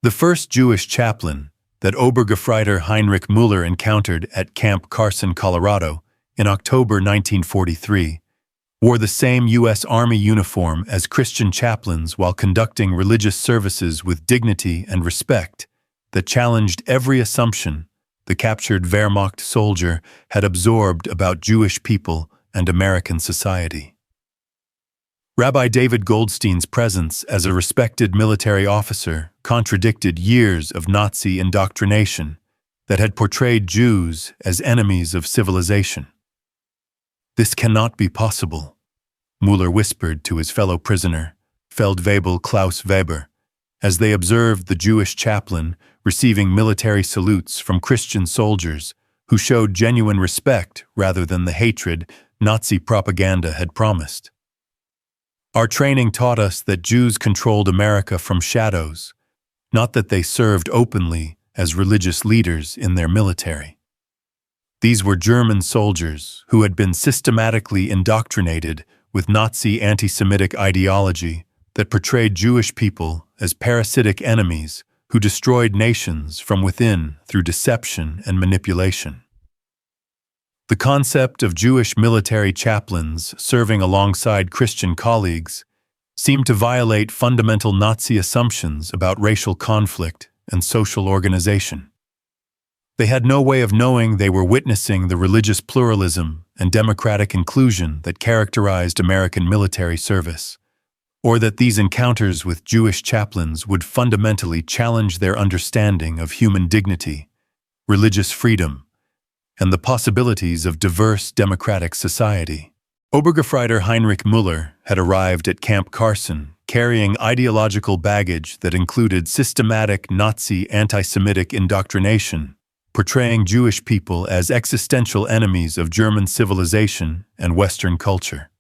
The first Jewish chaplain that Obergefreiter Heinrich Müller encountered at Camp Carson, Colorado, in October 1943, wore the same U.S. Army uniform as Christian chaplains while conducting religious services with dignity and respect that challenged every assumption the captured Wehrmacht soldier had absorbed about Jewish people and American society. Rabbi David Goldstein's presence as a respected military officer contradicted years of Nazi indoctrination that had portrayed Jews as enemies of civilization. "This cannot be possible," Müller whispered to his fellow prisoner, Feldwebel Klaus Weber, as they observed the Jewish chaplain receiving military salutes from Christian soldiers who showed genuine respect rather than the hatred Nazi propaganda had promised. "Our training taught us that Jews controlled America from shadows, not that they served openly as religious leaders in their military. These were German soldiers who had been systematically indoctrinated with Nazi anti-Semitic ideology that portrayed Jewish people as parasitic enemies who destroyed nations from within through deception and manipulation." The concept of Jewish military chaplains serving alongside Christian colleagues seemed to violate fundamental Nazi assumptions about racial conflict and social organization. They had no way of knowing they were witnessing the religious pluralism and democratic inclusion that characterized American military service, or that these encounters with Jewish chaplains would fundamentally challenge their understanding of human dignity, religious freedom, and the possibilities of diverse democratic society. Obergefreiter Heinrich Müller had arrived at Camp Carson carrying ideological baggage that included systematic Nazi anti-Semitic indoctrination, portraying Jewish people as existential enemies of German civilization and Western culture.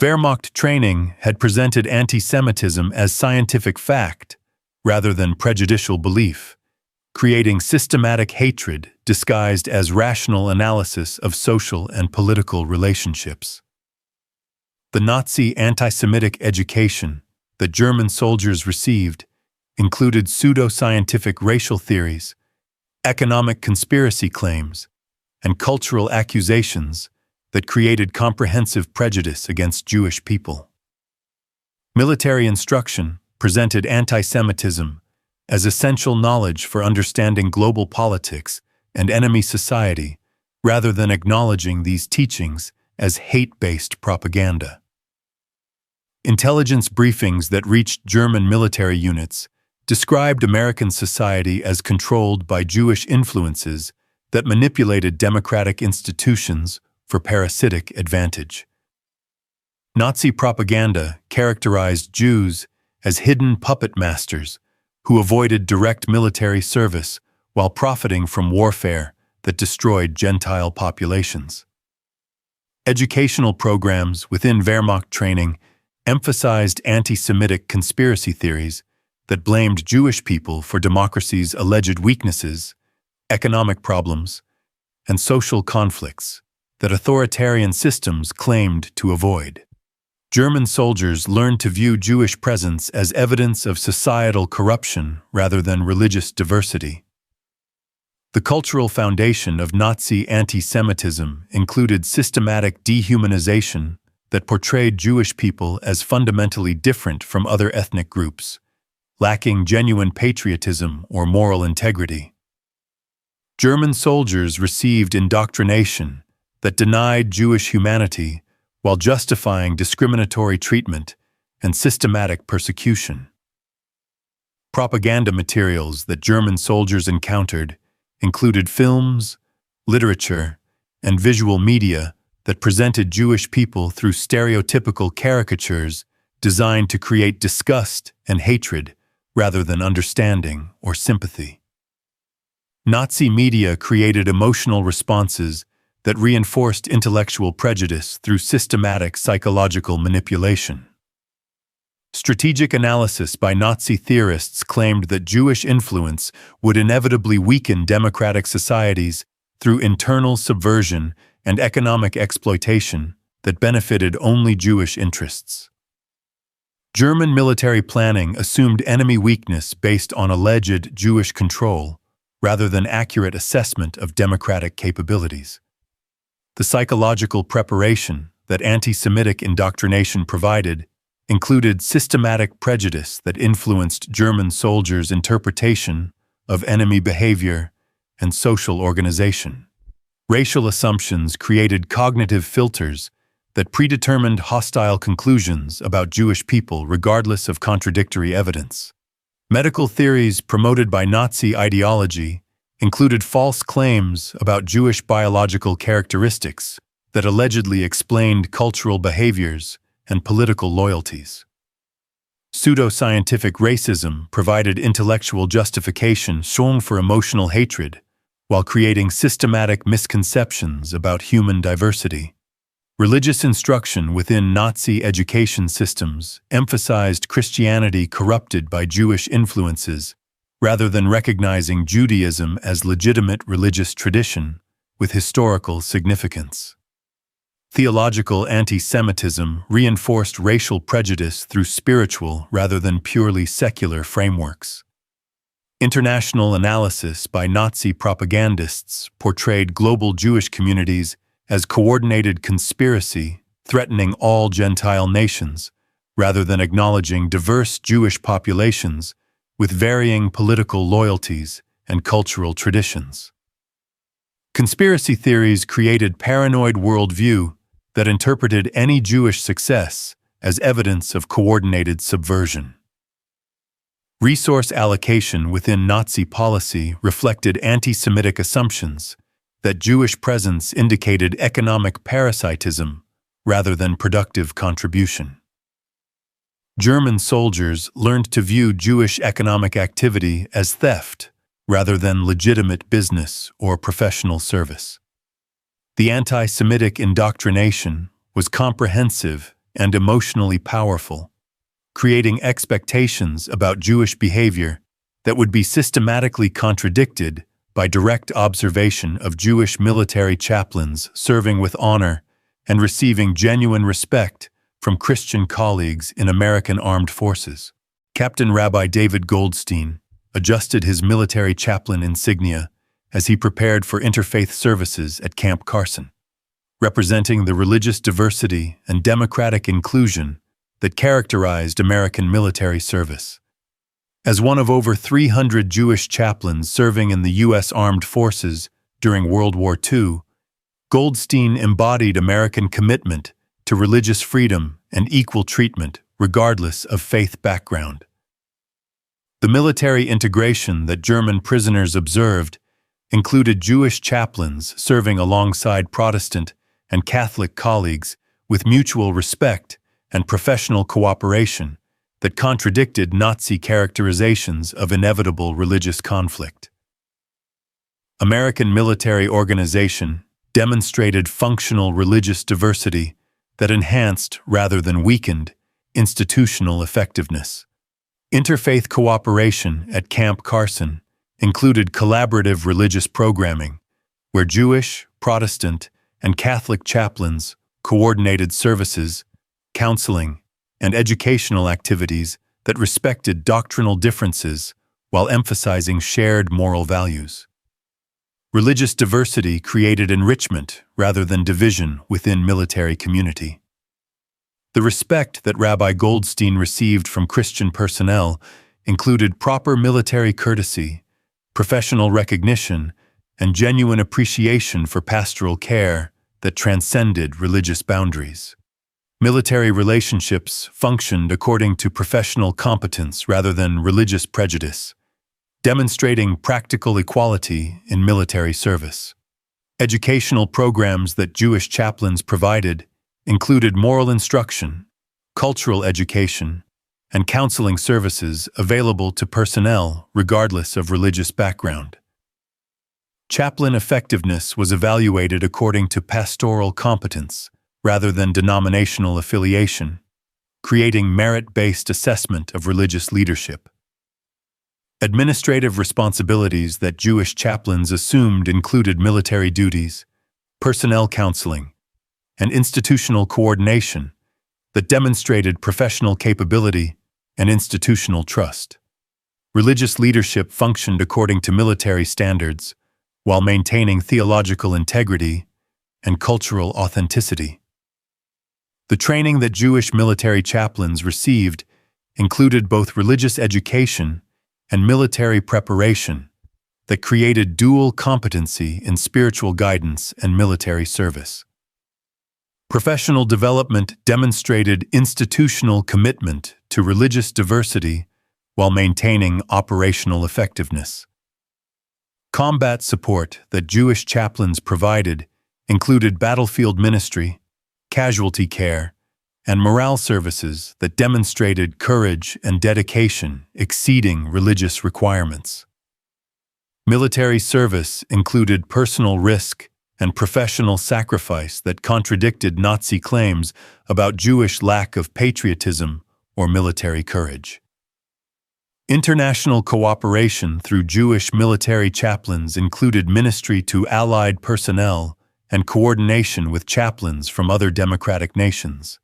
Wehrmacht training had presented anti-Semitism as scientific fact rather than prejudicial belief, creating systematic hatred disguised as rational analysis of social and political relationships. The Nazi anti-Semitic education that German soldiers received included pseudo-scientific racial theories, economic conspiracy claims, and cultural accusations that created comprehensive prejudice against Jewish people. Military instruction presented anti-Semitism as essential knowledge for understanding global politics and enemy society, rather than acknowledging these teachings as hate-based propaganda. Intelligence briefings that reached German military units described American society as controlled by Jewish influences that manipulated democratic institutions for parasitic advantage. Nazi propaganda characterized Jews as hidden puppet masters who avoided direct military service while profiting from warfare that destroyed Gentile populations. Educational programs within Wehrmacht training emphasized anti-Semitic conspiracy theories that blamed Jewish people for democracy's alleged weaknesses, economic problems, and social conflicts that authoritarian systems claimed to avoid. German soldiers learned to view Jewish presence as evidence of societal corruption rather than religious diversity. The cultural foundation of Nazi anti-Semitism included systematic dehumanization that portrayed Jewish people as fundamentally different from other ethnic groups, lacking genuine patriotism or moral integrity. German soldiers received indoctrination that denied Jewish humanity while justifying discriminatory treatment and systematic persecution. Propaganda materials that German soldiers encountered included films, literature, and visual media that presented Jewish people through stereotypical caricatures designed to create disgust and hatred rather than understanding or sympathy. Nazi media created emotional responses that reinforced intellectual prejudice through systematic psychological manipulation. Strategic analysis by Nazi theorists claimed that Jewish influence would inevitably weaken democratic societies through internal subversion and economic exploitation that benefited only Jewish interests. German military planning assumed enemy weakness based on alleged Jewish control, rather than accurate assessment of democratic capabilities. The psychological preparation that anti-Semitic indoctrination provided included systematic prejudice that influenced German soldiers' interpretation of enemy behavior and social organization. Racial assumptions created cognitive filters that predetermined hostile conclusions about Jewish people regardless of contradictory evidence. Medical theories promoted by Nazi ideology included false claims about Jewish biological characteristics that allegedly explained cultural behaviors and political loyalties. Pseudoscientific racism provided intellectual justification shown for emotional hatred, while creating systematic misconceptions about human diversity. Religious instruction within Nazi education systems emphasized Christianity corrupted by Jewish influences, rather than recognizing Judaism as legitimate religious tradition with historical significance. Theological anti-Semitism reinforced racial prejudice through spiritual rather than purely secular frameworks. International analysis by Nazi propagandists portrayed global Jewish communities as coordinated conspiracy threatening all Gentile nations, rather than acknowledging diverse Jewish populations with varying political loyalties and cultural traditions. Conspiracy theories created paranoid worldview that interpreted any Jewish success as evidence of coordinated subversion. Resource allocation within Nazi policy reflected anti-Semitic assumptions that Jewish presence indicated economic parasitism rather than productive contribution. German soldiers learned to view Jewish economic activity as theft rather than legitimate business or professional service. The anti-Semitic indoctrination was comprehensive and emotionally powerful, creating expectations about Jewish behavior that would be systematically contradicted by direct observation of Jewish military chaplains serving with honor and receiving genuine respect from Christian colleagues in American armed forces. Captain Rabbi David Goldstein adjusted his military chaplain insignia as he prepared for interfaith services at Camp Carson, representing the religious diversity and democratic inclusion that characterized American military service. As one of over 300 Jewish chaplains serving in the U.S. Armed Forces during World War II, Goldstein embodied American commitment to religious freedom and equal treatment regardless of faith background. The military integration that German prisoners observed included Jewish chaplains serving alongside Protestant and Catholic colleagues with mutual respect and professional cooperation that contradicted Nazi characterizations of inevitable religious conflict. American military organization demonstrated functional religious diversity that enhanced rather than weakened institutional effectiveness. Interfaith cooperation at Camp Carson included collaborative religious programming, where Jewish, Protestant, and Catholic chaplains coordinated services, counseling, and educational activities that respected doctrinal differences while emphasizing shared moral values. Religious diversity created enrichment rather than division within military community. The respect that Rabbi Goldstein received from Christian personnel included proper military courtesy, professional recognition, and genuine appreciation for pastoral care that transcended religious boundaries. Military relationships functioned according to professional competence rather than religious prejudice, demonstrating practical equality in military service. Educational programs that Jewish chaplains provided included moral instruction, cultural education, and counseling services available to personnel regardless of religious background. Chaplain effectiveness was evaluated according to pastoral competence rather than denominational affiliation, creating merit-based assessment of religious leadership. Administrative responsibilities that Jewish chaplains assumed included military duties, personnel counseling, and institutional coordination that demonstrated professional capability and institutional trust. Religious leadership functioned according to military standards while maintaining theological integrity and cultural authenticity. The training that Jewish military chaplains received included both religious education and military preparation that created dual competency in spiritual guidance and military service. Professional development demonstrated institutional commitment to religious diversity while maintaining operational effectiveness. Combat support that Jewish chaplains provided included battlefield ministry, casualty care, and morale services that demonstrated courage and dedication exceeding religious requirements. Military service included personal risk and professional sacrifice that contradicted Nazi claims about Jewish lack of patriotism or military courage. International cooperation through Jewish military chaplains included ministry to Allied personnel and coordination with chaplains from other democratic nations.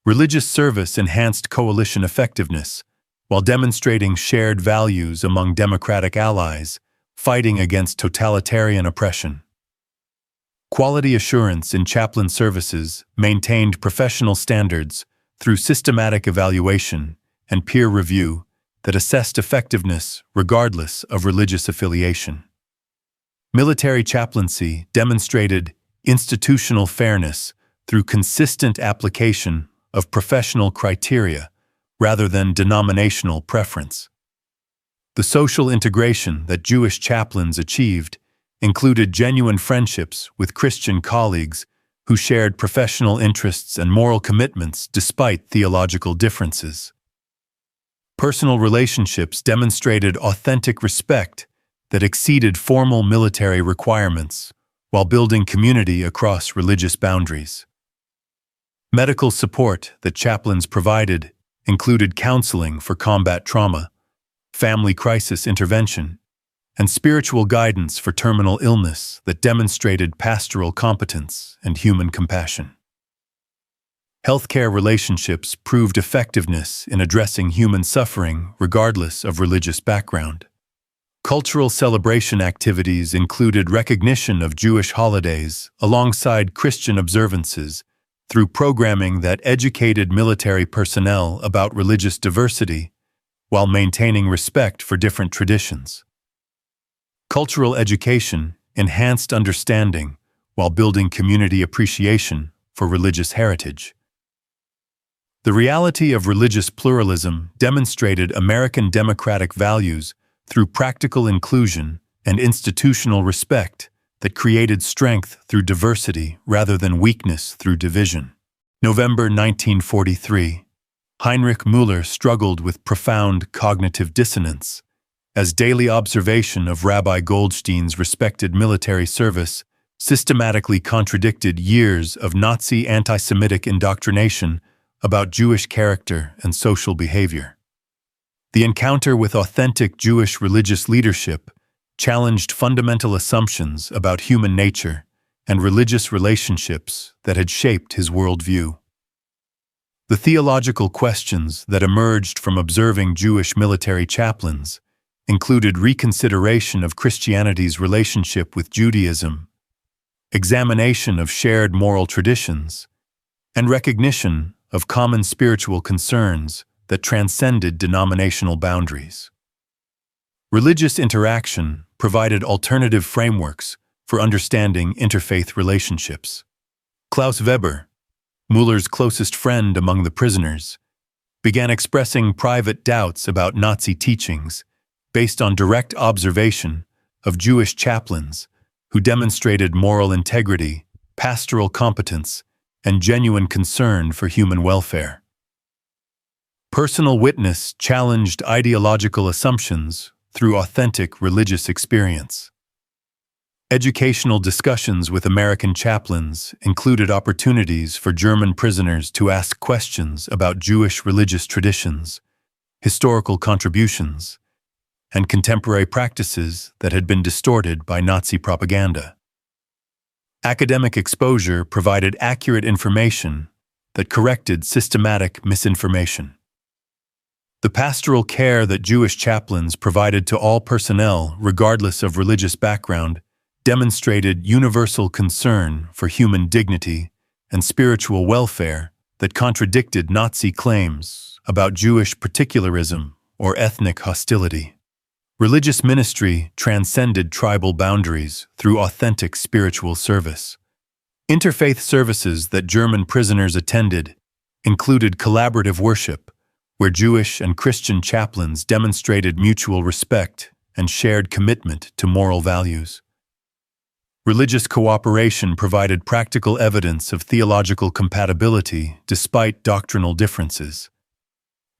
Religious service enhanced coalition effectiveness while demonstrating shared values among democratic allies, fighting against totalitarian oppression. Quality assurance in chaplain services maintained professional standards through systematic evaluation and peer review that assessed effectiveness regardless of religious affiliation. Military chaplaincy demonstrated institutional fairness through consistent application of professional criteria rather than denominational preference. The social integration that Jewish chaplains achieved included genuine friendships with Christian colleagues who shared professional interests and moral commitments despite theological differences. Personal relationships demonstrated authentic respect that exceeded formal military requirements while building community across religious boundaries. Medical support that chaplains provided included counseling for combat trauma, family crisis intervention, and spiritual guidance for terminal illness that demonstrated pastoral competence and human compassion. Healthcare relationships proved effectiveness in addressing human suffering regardless of religious background. Cultural celebration activities included recognition of Jewish holidays alongside Christian observances through programming that educated military personnel about religious diversity while maintaining respect for different traditions. Cultural education enhanced understanding while building community appreciation for religious heritage. The reality of religious pluralism demonstrated American democratic values through practical inclusion and institutional respect that created strength through diversity rather than weakness through division. November 1943, Heinrich Müller struggled with profound cognitive dissonance as daily observation of Rabbi Goldstein's respected military service systematically contradicted years of Nazi anti-Semitic indoctrination about Jewish character and social behavior. The encounter with authentic Jewish religious leadership challenged fundamental assumptions about human nature and religious relationships that had shaped his worldview. The theological questions that emerged from observing Jewish military chaplains included reconsideration of Christianity's relationship with Judaism, examination of shared moral traditions, and recognition of common spiritual concerns that transcended denominational boundaries. Religious interaction provided alternative frameworks for understanding interfaith relationships. Klaus Weber, Müller's closest friend among the prisoners, began expressing private doubts about Nazi teachings based on direct observation of Jewish chaplains who demonstrated moral integrity, pastoral competence, and genuine concern for human welfare. Personal witness challenged ideological assumptions through authentic religious experience. Educational discussions with American chaplains included opportunities for German prisoners to ask questions about Jewish religious traditions, historical contributions, and contemporary practices that had been distorted by Nazi propaganda. Academic exposure provided accurate information that corrected systematic misinformation. The pastoral care that Jewish chaplains provided to all personnel, regardless of religious background, demonstrated universal concern for human dignity and spiritual welfare that contradicted Nazi claims about Jewish particularism or ethnic hostility. Religious ministry transcended tribal boundaries through authentic spiritual service. Interfaith services that German prisoners attended included collaborative worship, where Jewish and Christian chaplains demonstrated mutual respect and shared commitment to moral values. Religious cooperation provided practical evidence of theological compatibility despite doctrinal differences.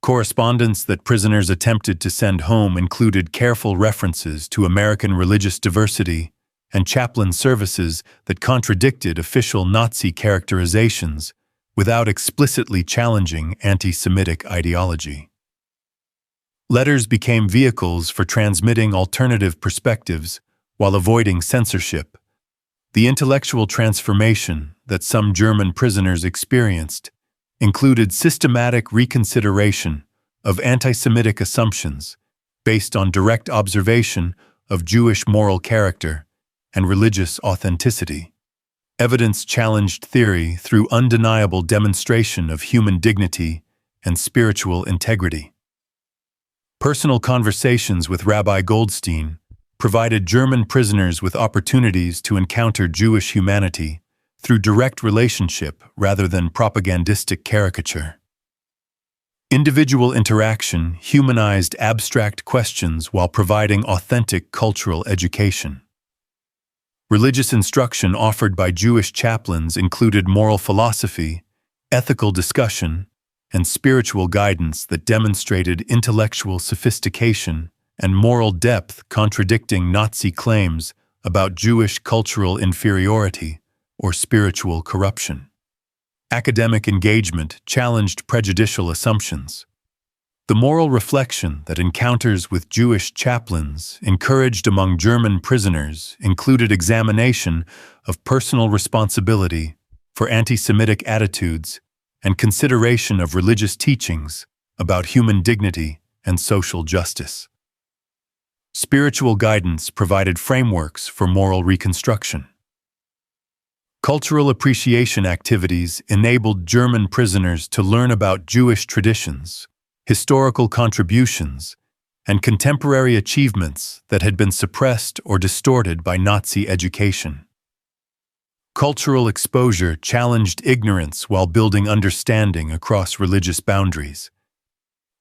Correspondence that prisoners attempted to send home included careful references to American religious diversity and chaplain services that contradicted official Nazi characterizations without explicitly challenging anti-Semitic ideology. Letters became vehicles for transmitting alternative perspectives while avoiding censorship. The intellectual transformation that some German prisoners experienced included systematic reconsideration of anti-Semitic assumptions based on direct observation of Jewish moral character and religious authenticity. Evidence challenged theory through undeniable demonstration of human dignity and spiritual integrity. Personal conversations with Rabbi Goldstein provided German prisoners with opportunities to encounter Jewish humanity through direct relationship rather than propagandistic caricature. Individual interaction humanized abstract questions while providing authentic cultural education. Religious instruction offered by Jewish chaplains included moral philosophy, ethical discussion, and spiritual guidance that demonstrated intellectual sophistication and moral depth, contradicting Nazi claims about Jewish cultural inferiority or spiritual corruption. Academic engagement challenged prejudicial assumptions. The moral reflection that encounters with Jewish chaplains encouraged among German prisoners included examination of personal responsibility for anti-Semitic attitudes and consideration of religious teachings about human dignity and social justice. Spiritual guidance provided frameworks for moral reconstruction. Cultural appreciation activities enabled German prisoners to learn about Jewish traditions, historical contributions, and contemporary achievements that had been suppressed or distorted by Nazi education. Cultural exposure challenged ignorance while building understanding across religious boundaries.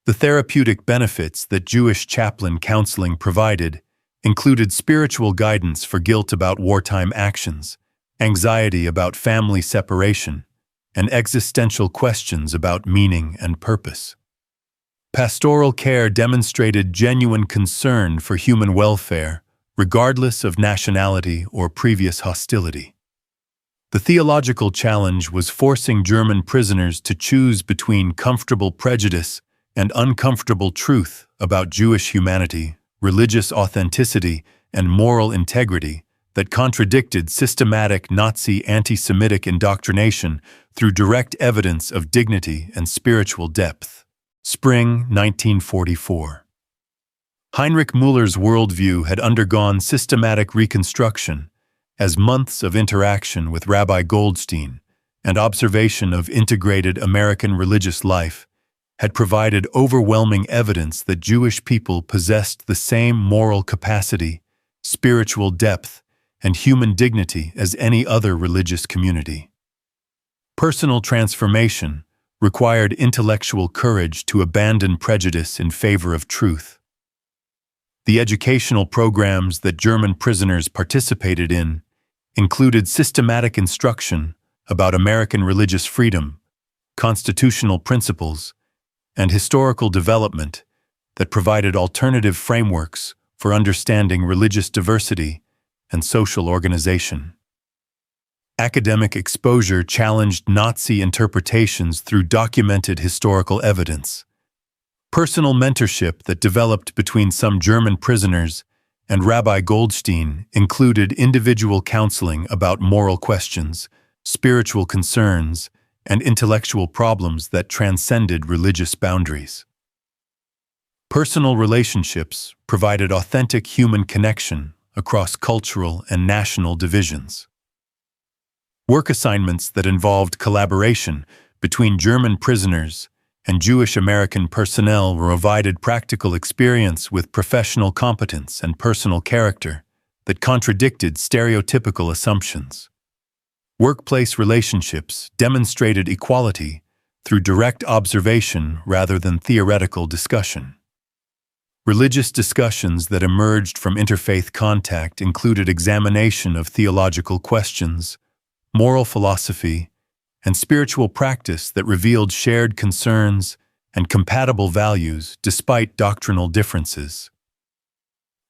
The therapeutic benefits that Jewish chaplain counseling provided included spiritual guidance for guilt about wartime actions, anxiety about family separation, and existential questions about meaning and purpose. Pastoral care demonstrated genuine concern for human welfare, regardless of nationality or previous hostility. The theological challenge was forcing German prisoners to choose between comfortable prejudice and uncomfortable truth about Jewish humanity, religious authenticity, and moral integrity that contradicted systematic Nazi anti-Semitic indoctrination through direct evidence of dignity and spiritual depth. Spring 1944. Heinrich Müller's worldview had undergone systematic reconstruction as months of interaction with Rabbi Goldstein and observation of integrated American religious life had provided overwhelming evidence that Jewish people possessed the same moral capacity, spiritual depth, and human dignity as any other religious community. Personal transformation required intellectual courage to abandon prejudice in favor of truth. The educational programs that German prisoners participated in included systematic instruction about American religious freedom, constitutional principles, and historical development that provided alternative frameworks for understanding religious diversity and social organization. Academic exposure challenged Nazi interpretations through documented historical evidence. Personal mentorship that developed between some German prisoners and Rabbi Goldstein included individual counseling about moral questions, spiritual concerns, and intellectual problems that transcended religious boundaries. Personal relationships provided authentic human connection across cultural and national divisions. Work assignments that involved collaboration between German prisoners and Jewish American personnel provided practical experience with professional competence and personal character that contradicted stereotypical assumptions. Workplace relationships demonstrated equality through direct observation rather than theoretical discussion. Religious discussions that emerged from interfaith contact included examination of theological questions, moral philosophy, and spiritual practice that revealed shared concerns and compatible values despite doctrinal differences.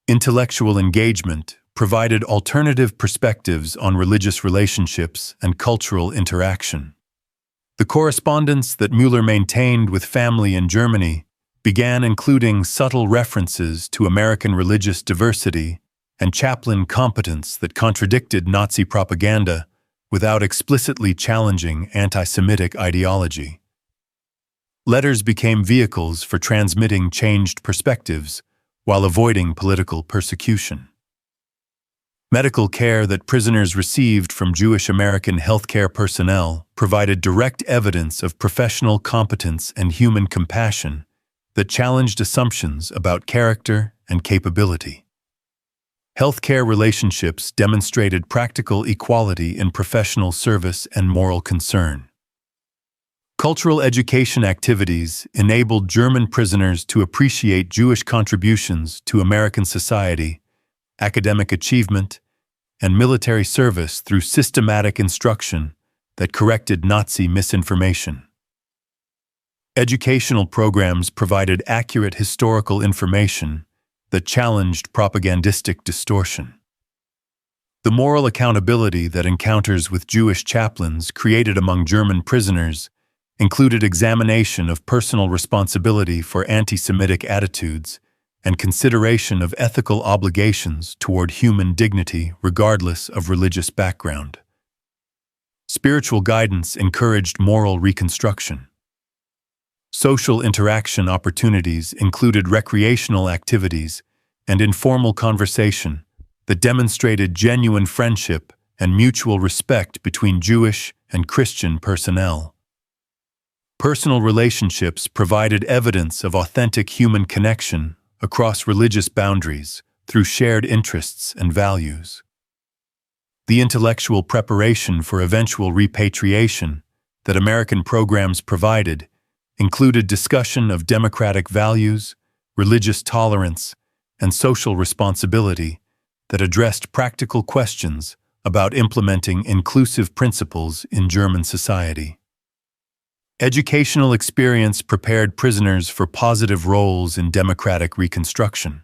Intellectual engagement provided alternative perspectives on religious relationships and cultural interaction. The correspondence that Müller maintained with family in Germany began including subtle references to American religious diversity and chaplain competence that contradicted Nazi propaganda without explicitly challenging anti-Semitic ideology. Letters became vehicles for transmitting changed perspectives while avoiding political persecution. Medical care that prisoners received from Jewish American healthcare personnel provided direct evidence of professional competence and human compassion that challenged assumptions about character and capability. Healthcare relationships demonstrated practical equality in professional service and moral concern. Cultural education activities enabled German prisoners to appreciate Jewish contributions to American society, academic achievement, and military service through systematic instruction that corrected Nazi misinformation. Educational programs provided accurate historical information that challenged propagandistic distortion. The moral accountability that encounters with Jewish chaplains created among German prisoners included examination of personal responsibility for anti-Semitic attitudes and consideration of ethical obligations toward human dignity regardless of religious background. Spiritual guidance encouraged moral reconstruction. Social interaction opportunities included recreational activities and informal conversation that demonstrated genuine friendship and mutual respect between Jewish and Christian personnel. Personal relationships provided evidence of authentic human connection across religious boundaries through shared interests and values. The intellectual preparation for eventual repatriation that American programs provided included discussion of democratic values, religious tolerance, and social responsibility that addressed practical questions about implementing inclusive principles in German society. Educational experience prepared prisoners for positive roles in democratic reconstruction.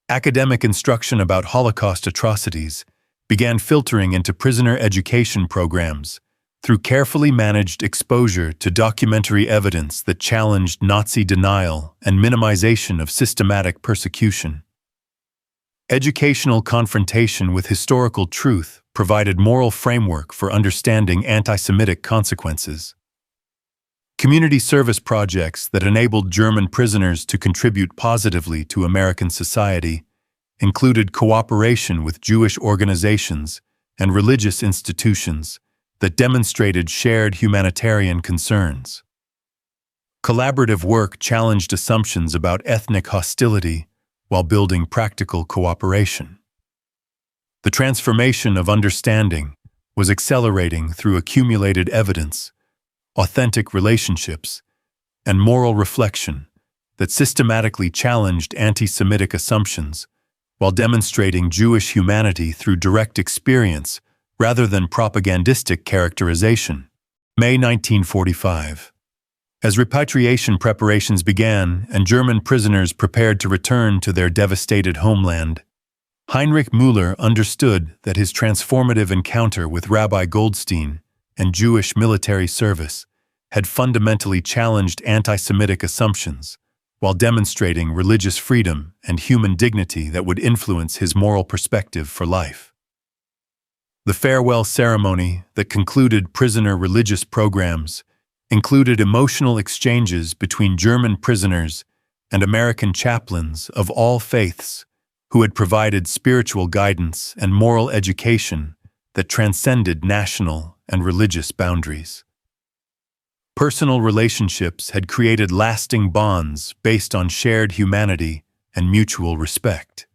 Academic instruction about Holocaust atrocities began filtering into prisoner education programs through carefully managed exposure to documentary evidence that challenged Nazi denial and minimization of systematic persecution. Educational confrontation with historical truth provided moral framework for understanding anti-Semitic consequences. Community service projects that enabled German prisoners to contribute positively to American society included cooperation with Jewish organizations and religious institutions that demonstrated shared humanitarian concerns. Collaborative work challenged assumptions about ethnic hostility while building practical cooperation. The transformation of understanding was accelerating through accumulated evidence, authentic relationships, and moral reflection that systematically challenged anti-Semitic assumptions while demonstrating Jewish humanity through direct experience rather than propagandistic characterization. May 1945. As repatriation preparations began and German prisoners prepared to return to their devastated homeland, Heinrich Müller understood that his transformative encounter with Rabbi Goldstein and Jewish military service had fundamentally challenged anti-Semitic assumptions while demonstrating religious freedom and human dignity that would influence his moral perspective for life. The farewell ceremony that concluded prisoner religious programs included emotional exchanges between German prisoners and American chaplains of all faiths who had provided spiritual guidance and moral education that transcended national and religious boundaries. Personal relationships had created lasting bonds based on shared humanity and mutual respect.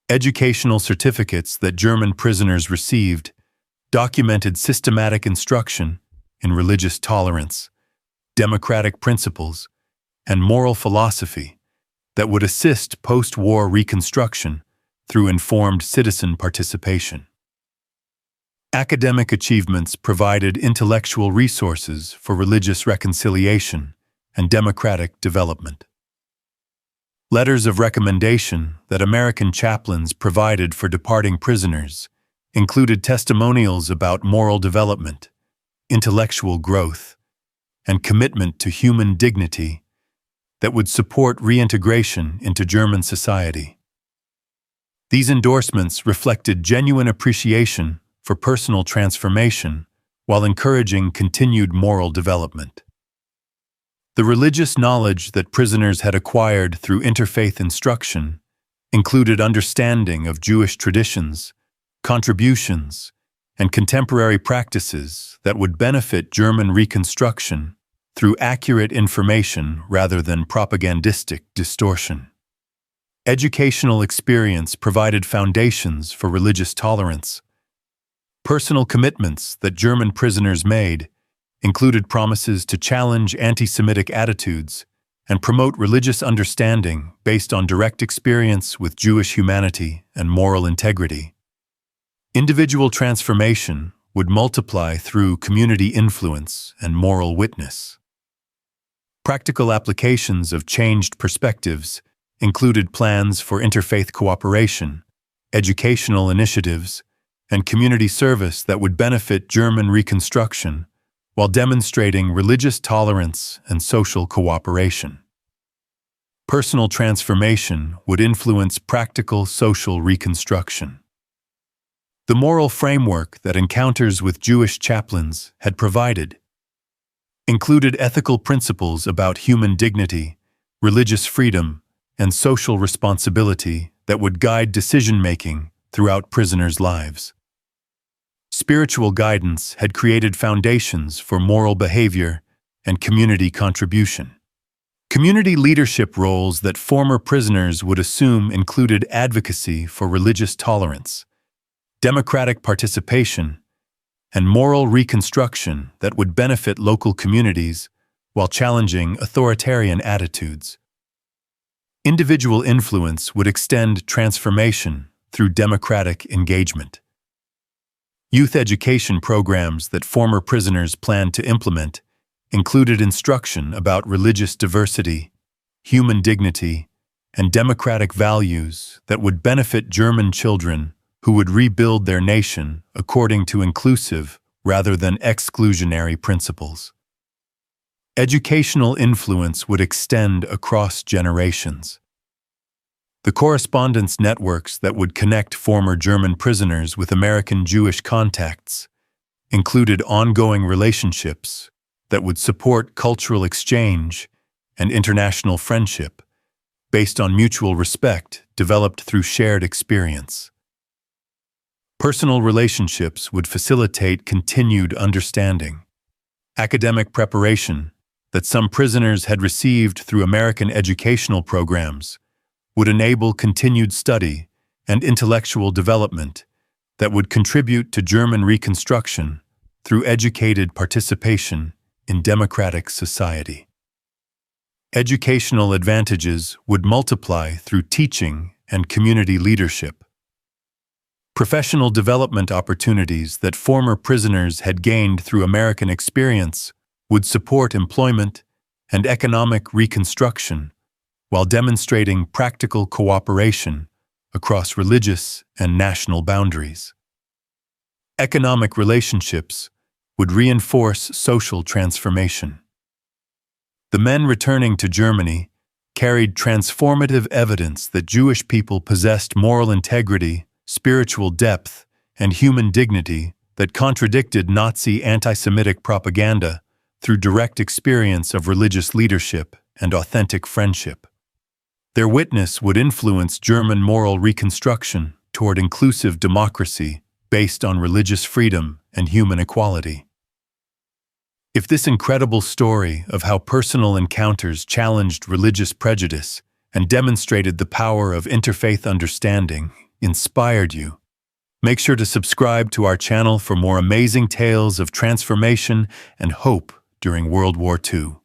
Educational certificates that German prisoners received documented systematic instruction in religious tolerance, democratic principles, and moral philosophy that would assist post-war reconstruction through informed citizen participation. Academic achievements provided intellectual resources for religious reconciliation and democratic development. Letters of recommendation that American chaplains provided for departing prisoners included testimonials about moral development, intellectual growth, and commitment to human dignity that would support reintegration into German society. These endorsements reflected genuine appreciation for personal transformation while encouraging continued moral development. The religious knowledge that prisoners had acquired through interfaith instruction included understanding of Jewish traditions, contributions, and contemporary practices that would benefit German reconstruction through accurate information rather than propagandistic distortion. Educational experience provided foundations for religious tolerance. Personal commitments that German prisoners made included promises to challenge anti-Semitic attitudes and promote religious understanding based on direct experience with Jewish humanity and moral integrity. Individual transformation would multiply through community influence and moral witness. Practical applications of changed perspectives included plans for interfaith cooperation, educational initiatives, and community service that would benefit German reconstruction while demonstrating religious tolerance and social cooperation. Personal transformation would influence practical social reconstruction. The moral framework that encounters with Jewish chaplains had provided included ethical principles about human dignity, religious freedom, and social responsibility that would guide decision-making throughout prisoners' lives. Spiritual guidance had created foundations for moral behavior and community contribution. Community leadership roles that former prisoners would assume included advocacy for religious tolerance, democratic participation, and moral reconstruction that would benefit local communities while challenging authoritarian attitudes. Individual influence would extend transformation through democratic engagement. Youth education programs that former prisoners planned to implement included instruction about religious diversity, human dignity, and democratic values that would benefit German children who would rebuild their nation according to inclusive rather than exclusionary principles. Educational influence would extend across generations. The correspondence networks that would connect former German prisoners with American Jewish contacts included ongoing relationships that would support cultural exchange and international friendship based on mutual respect developed through shared experience. Personal relationships would facilitate continued understanding. Academic preparation that some prisoners had received through American educational programs would enable continued study and intellectual development that would contribute to German reconstruction through educated participation in democratic society. Educational advantages would multiply through teaching and community leadership. Professional development opportunities that former prisoners had gained through American experience would support employment and economic reconstruction while demonstrating practical cooperation across religious and national boundaries. Economic relationships would reinforce social transformation. The men returning to Germany carried transformative evidence that Jewish people possessed moral integrity, spiritual depth, and human dignity that contradicted Nazi anti-Semitic propaganda through direct experience of religious leadership and authentic friendship. Their witness would influence German moral reconstruction toward inclusive democracy based on religious freedom and human equality. If this incredible story of how personal encounters challenged religious prejudice and demonstrated the power of interfaith understanding inspired you, make sure to subscribe to our channel for more amazing tales of transformation and hope during World War II.